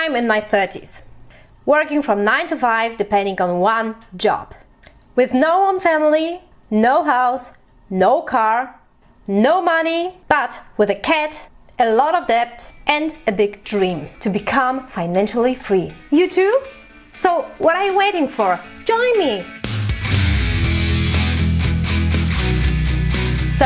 I'm in my 30s, working from 9 to 5 depending on one job, with no own family, no house, no car, no money, but with a cat, a lot of debt and a big dream to become financially free. You too? So what are you waiting for? Join me! So,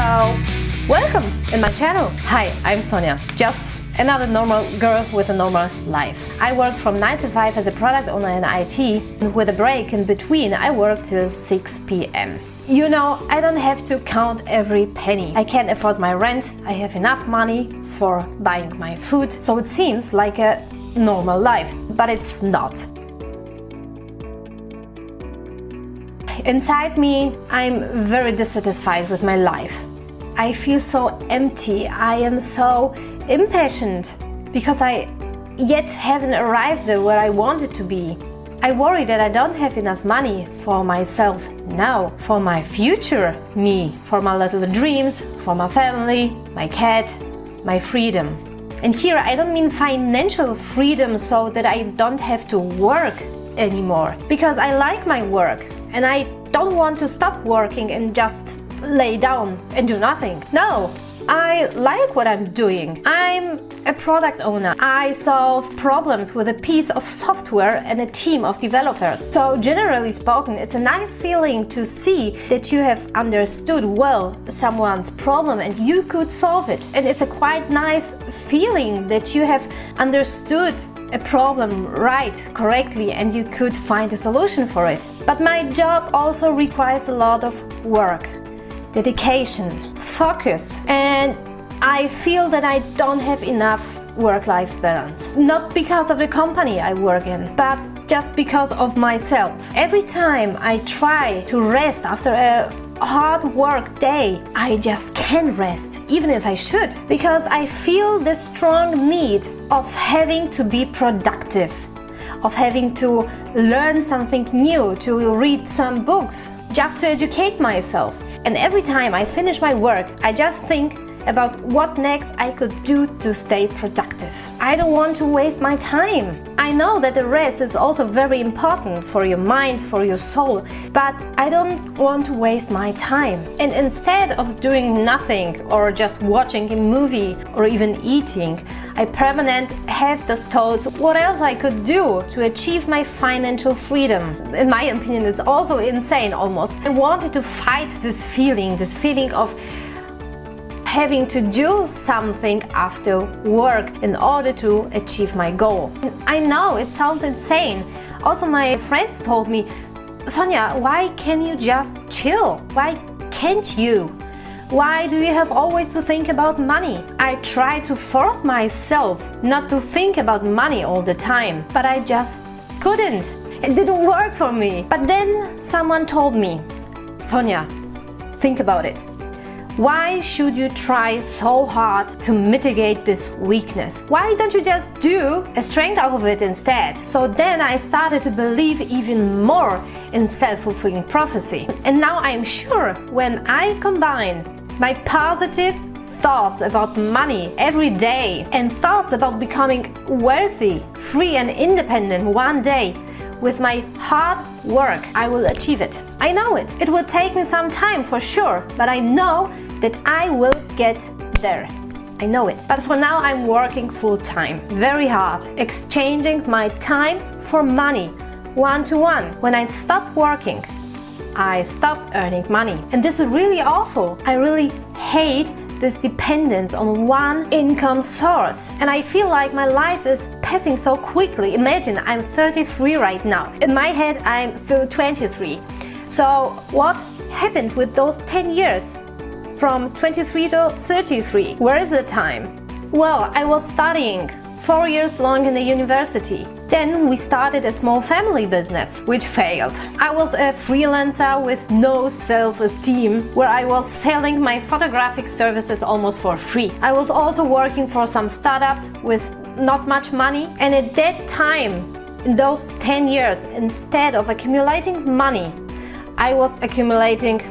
welcome in my channel. Hi, I'm Sonia. Just another normal girl with a normal life. I work from 9 to 5 as a product owner in IT, and with a break in between I work till 6 p.m. You know, I don't have to count every penny. I can afford my rent, I have enough money for buying my food, so it seems like a normal life, but it's not. Inside me, I'm very dissatisfied with my life. I feel so empty, I am so impatient because I yet haven't arrived there where I wanted to be. I worry that I don't have enough money for myself now, for my future me, for my little dreams, for my family, my cat, my freedom. And here I don't mean financial freedom so that I don't have to work anymore, because I like my work and I don't want to stop working and just lay down and do nothing. No, I like what I'm doing. I'm a product owner. I solve problems with a piece of software and a team of developers. So generally spoken, it's a nice feeling to see that you have understood well someone's problem and you could solve it. And it's a quite nice feeling that you have understood a problem right, correctly, and you could find a solution for it. But my job also requires a lot of work, dedication, focus, and I feel that I don't have enough work-life balance. Not because of the company I work in, but just because of myself. Every time I try to rest after a hard work day, I just can't rest, even if I should, because I feel the strong need of having to be productive, of having to learn something new, to read some books, just to educate myself. And every time I finish my work, I just think about what next I could do to stay productive. I don't want to waste my time. I know that the rest is also very important for your mind, for your soul, but I don't want to waste my time. And instead of doing nothing or just watching a movie or even eating, I permanently have those thoughts what else I could do to achieve my financial freedom. In my opinion, it's also insane almost. I wanted to fight this feeling of having to do something after work in order to achieve my goal. And I know it sounds insane. Also, my friends told me, Sonia, why can't you just chill? Why can't you? Why do you have always to think about money? I try to force myself not to think about money all the time, but I just couldn't. It didn't work for me. But then someone told me, Sonia, think about it. Why should you try so hard to mitigate this weakness? Why don't you just do a strength out of it instead? So then I started to believe even more in self-fulfilling prophecy. And now I'm sure when I combine my positive thoughts about money every day and thoughts about becoming wealthy, free and independent one day with my hard work, I will achieve it. I know it. It will take me some time for sure, but I know that I will get there. I know it. But for now I'm working full-time, very hard, exchanging my time for money, one-to-one. When I stop working, I stop earning money. And this is really awful. I really hate this dependence on one income source. And I feel like my life is passing so quickly. Imagine, I'm 33 right now. In my head, I'm still 23. So what happened with those 10 years? From 23 to 33. Where is the time? Well, I was studying 4 years long in the university. Then we started a small family business, which failed. I was a freelancer with no self-esteem, where I was selling my photographic services almost for free. I was also working for some startups with not much money, and at that time, in those 10 years, instead of accumulating money, I was accumulating,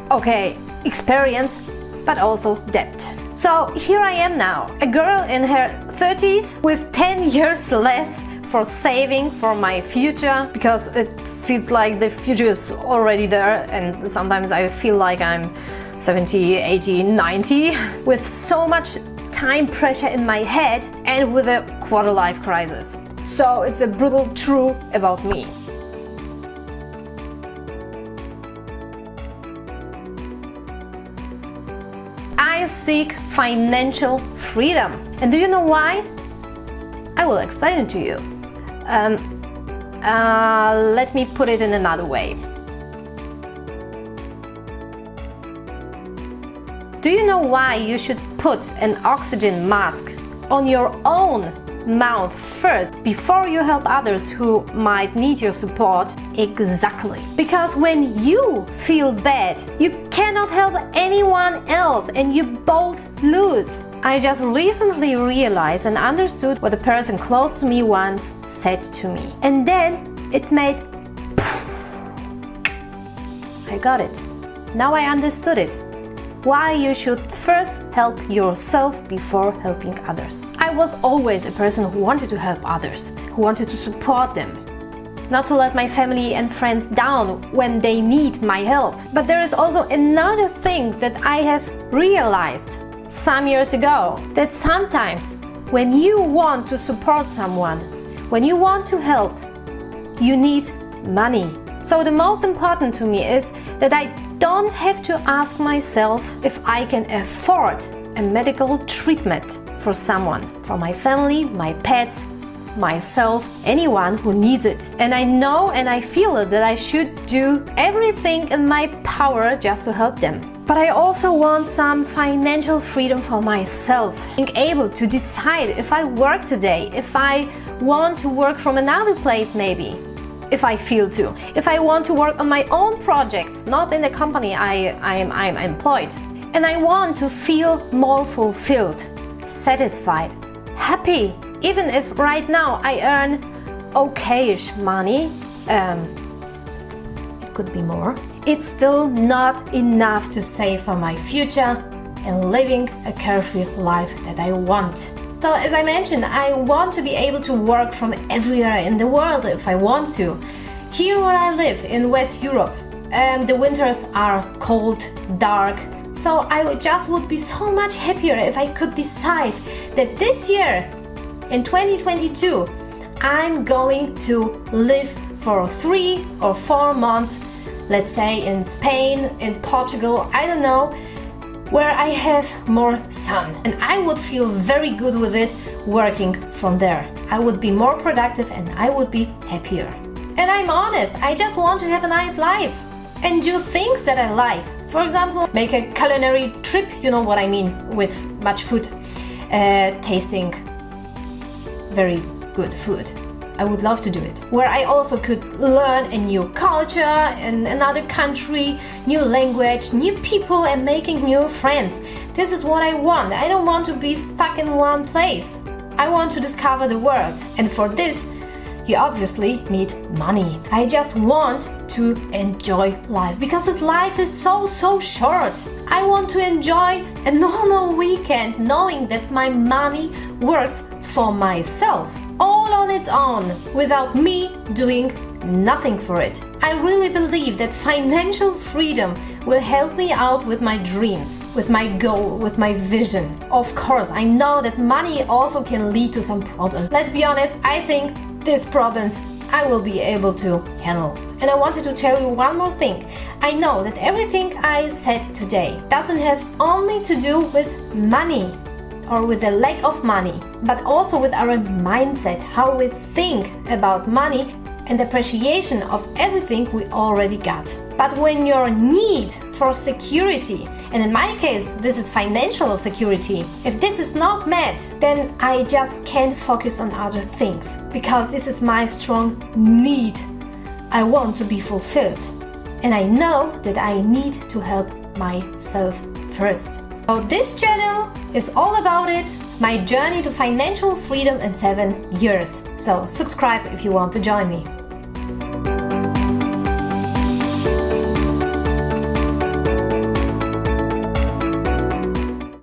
experience, but also debt. So here I am now, a girl in her 30s with 10 years less for saving for my future, because it feels like the future is already there, and sometimes I feel like I'm 70, 80, 90 with so much time pressure in my head and with a quarter-life crisis. So it's a brutal truth about me. I seek financial freedom. And do you know why? I will explain it to you. Let me put it in another way. Do you know why you should put an oxygen mask on your own mouth first before you help others who might need your support? Exactly. Because when you feel bad, you cannot help anyone else and you both lose. I just recently realized and understood what a person close to me once said to me. And then it made I got it. Now I understood it. Why you should first help yourself before helping others. I was always a person who wanted to help others, who wanted to support them, not to let my family and friends down when they need my help. But there is also another thing that I have realized some years ago, that sometimes when you want to support someone, when you want to help, you need money. So the most important to me is that I don't have to ask myself if I can afford a medical treatment for someone, for my family, my pets, myself, anyone who needs it. And I know and I feel that I should do everything in my power just to help them. But I also want some financial freedom for myself, being able to decide if I work today, if I want to work from another place maybe, if I feel to, if I want to work on my own projects, not in the company I'm employed. And I want to feel more fulfilled, satisfied, happy. Even if right now I earn okayish money, it could be more, it's still not enough to save for my future and living a carefree life that I want. So as I mentioned, I want to be able to work from everywhere in the world if I want to. Here where I live in West Europe, the winters are cold, dark. So I just would be so much happier if I could decide that this year, in 2022, I'm going to live for 3 or 4 months, let's say in Spain, in Portugal, I don't know, where I have more sun. And I would feel very good with it working from there. I would be more productive and I would be happier. And I'm honest, I just want to have a nice life and do things that I like. For example, make a culinary trip, you know what I mean, with much food, tasting very good food. I would love to do it. Where I also could learn a new culture in another country, new language, new people and making new friends. This is what I want. I don't want to be stuck in one place. I want to discover the world. And for this, you obviously need money. I just want to enjoy life because this life is so short. I want to enjoy a normal weekend knowing that my money works for myself, all on its own, without me doing nothing for it. I really believe that financial freedom will help me out with my dreams, with my goal, with my vision. Of course, I know that money also can lead to some problems. Let's be honest, I think these problems I will be able to handle. And I wanted to tell you one more thing. I know that everything I said today doesn't have only to do with money or with the lack of money, but also with our mindset, how we think about money and appreciation of everything we already got. But when your need for security, and in my case this is financial security, if this is not met, then I just can't focus on other things, because this is my strong need. I want to be fulfilled, and I know that I need to help myself first. So this channel is all about it, my journey to financial freedom in 7 years. So subscribe if you want to join me.